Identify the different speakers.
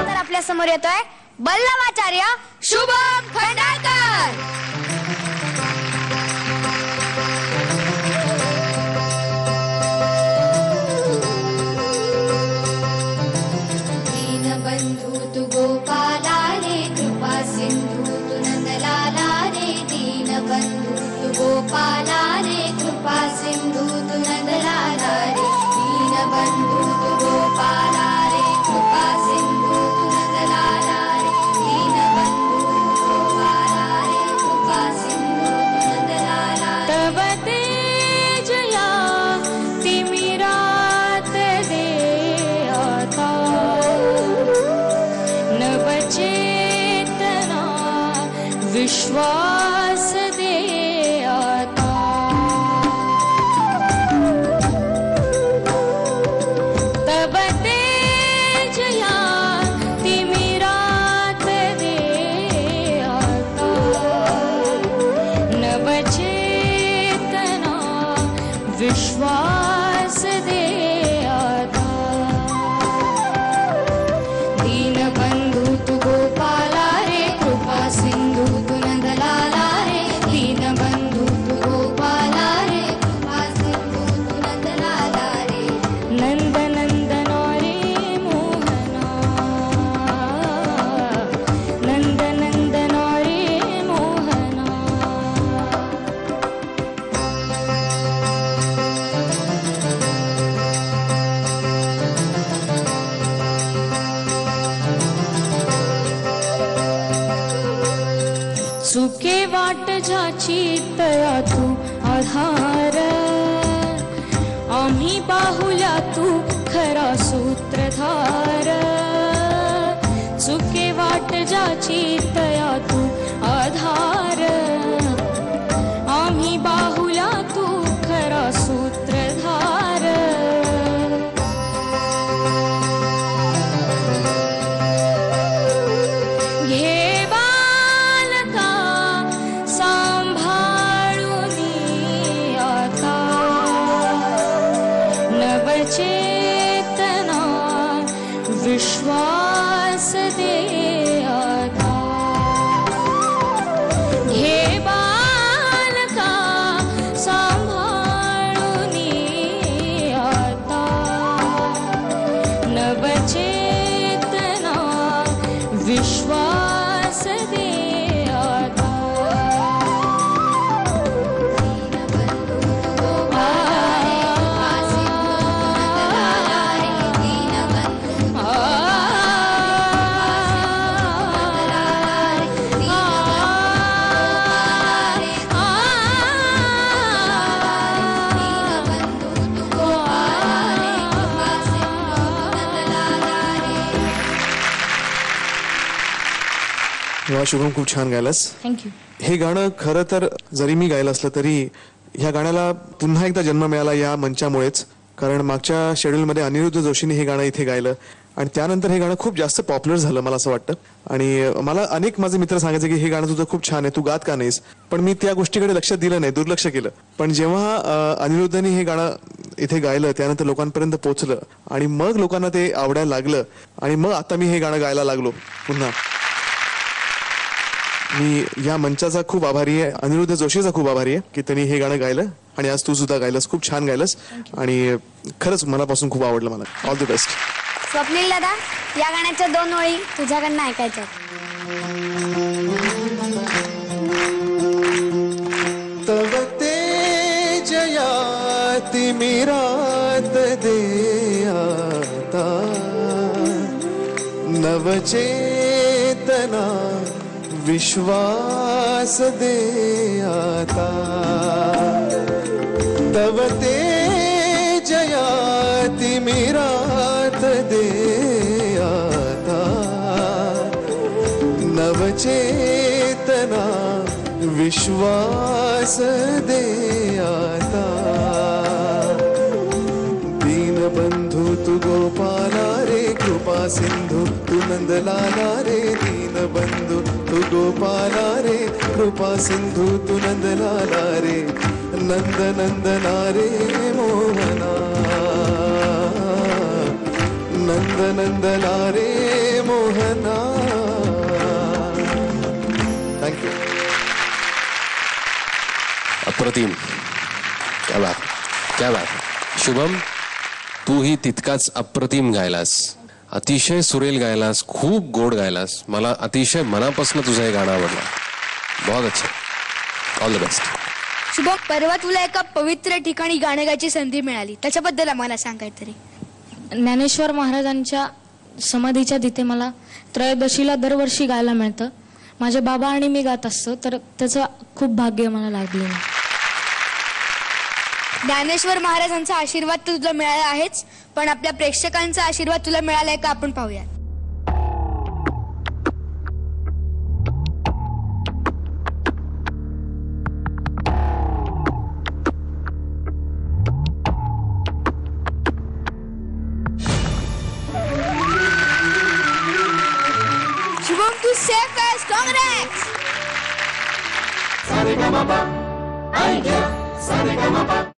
Speaker 1: तर आपल्या समोर येतोय बल्लमाचार्य शुभम खंडाळकर.
Speaker 2: दीनबंधू तू गोपाला रे, कृपा सिंधू तू नंदलाला रे. दीनबंधू तू गोपाला रे, कृपा सिंधू तू नंदलाला रे. दीनबंधू तू गोपाला रे, कृपा सिंधू तू नंदलाला रे. दीनबंधू तू गोपाला रे, कृपा सिंधू तू नंदलाला रे.
Speaker 3: तव तेजया तिमिरात दे आता, नवचेतना विश्वास दे आता. तव तेजया तिमिरात दे आता, नवचेतना विश्वास दे आता. दीनबंधू तू गोपाला रे, कृपा सिंधू तू नंदलाला रे. दीनबंधू तू गोपाला रे, कृपा सिंधू तू नंदलाला रे. नंदनंदना रे मोहना, नंदनंदना रे मोहना. चुके वाट ज्याची तया तू आधार, आम्ही बाहुल्या तू खरा सूत्रधार. चुके वाट ज्याची तया तू आधार, आम्ही बाहुल्या तू खरा सूत्रधार. घे बालका सांभाळूनी आता, नवचेतना विश्वास दे आता. घे बालका सांभाळूनी आता, नवचेतना विश्वास दे आता.
Speaker 2: दीनबंधू तू गोपाला रे, कृपा सिंधू तू नंदलाला रे. दीनबंधू तू
Speaker 4: वा शुभम, खूप छान गायलास.
Speaker 3: थँक्यू.
Speaker 4: हे गाणं खरं तर जरी मी गायलं असलं तरी ह्या गाण्याला पुन्हा एकदा जन्म मिळाला या मंचामुळेच. कारण मागच्या शेड्यूलमध्ये अनिरुद्ध जोशीने हे गाणं इथे गायलं आणि त्यानंतर हे गाणं खूप जास्त पॉप्युलर झालं मला असं वाटतं. आणि मला अनेक माझे मित्र सांगायचे की हे गाणं तुझं खूप छान आहे, तू गात का नाहीस. पण मी त्या गोष्टीकडे लक्ष दिलं नाही, दुर्लक्ष केलं. पण जेव्हा अनिरुद्धने हे गाणं इथे गायलं त्यानंतर लोकांपर्यंत पोहोचलं आणि मग लोकांना ते आवडायला लागलं आणि मग आता मी हे गाणं गायला लागलो पुन्हा. मी या मंचाचा खूप आभारी आहे, अनिरुद्ध जोशीचा खूप आभारी आहे की त्यांनी हे गाणं गायलं आणि आज तू सुद्धा गायलंस, खूप छान गायलंस आणि खरंच मनापासून खूप आवडलं मला. All the best.
Speaker 1: स्वप्नील दादा, या गाण्याच्या 2 ओळी तुझ्याकडनं ऐकायच्या.
Speaker 4: तव तेजया तिमिरात दे आता, नवचेतना विश्वास दे आता. तव तेजया तिमिरात दे आता, नवचेतना विश्वास दे आता. दीनबंधू तू गोपाला रे, कृपा सिंधू तू नंदलाला रे. दीनबंधू तू गोपाला रे, कृपा सिंधू तू नंदलाला रे. नंदनंदना रे मोहना, नंद नंदना रे मोहना. थँक्यू.
Speaker 5: अप्रतिम. क्या बात, क्या बात. शुभम, तूही तितकाच अप्रतिम गायलास, अतिशय सुरेल गायलास, खूप गोड गायलास. मला अतिशय मनापासून तुझं हे गाणं आवडलं. बहुत अच्छा. All the best.
Speaker 1: शुभम, परवा तुला एका पवित्र ठिकाणी गाणं गायची संधी मिळाली, त्याच्याबद्दल आम्हाला सांग काहीतरी.
Speaker 3: ज्ञानेश्वर महाराजांच्या समाधीच्या तिथे मला त्रयोदशीला दरवर्षी गायला मिळतं. माझे बाबा आणि मी गात असतो, तर त्याचं खूप भाग्य मला लागलेलं.
Speaker 1: ज्ञानेश्वर महाराजांचा आशीर्वाद तर तुला मिळाला आहेच, पण आपल्या प्रेक्षकांचा आशीर्वाद तुला मिळालाय का आपण पाहूया. शुभम, तू सेफ आहेस. काँग्रेस.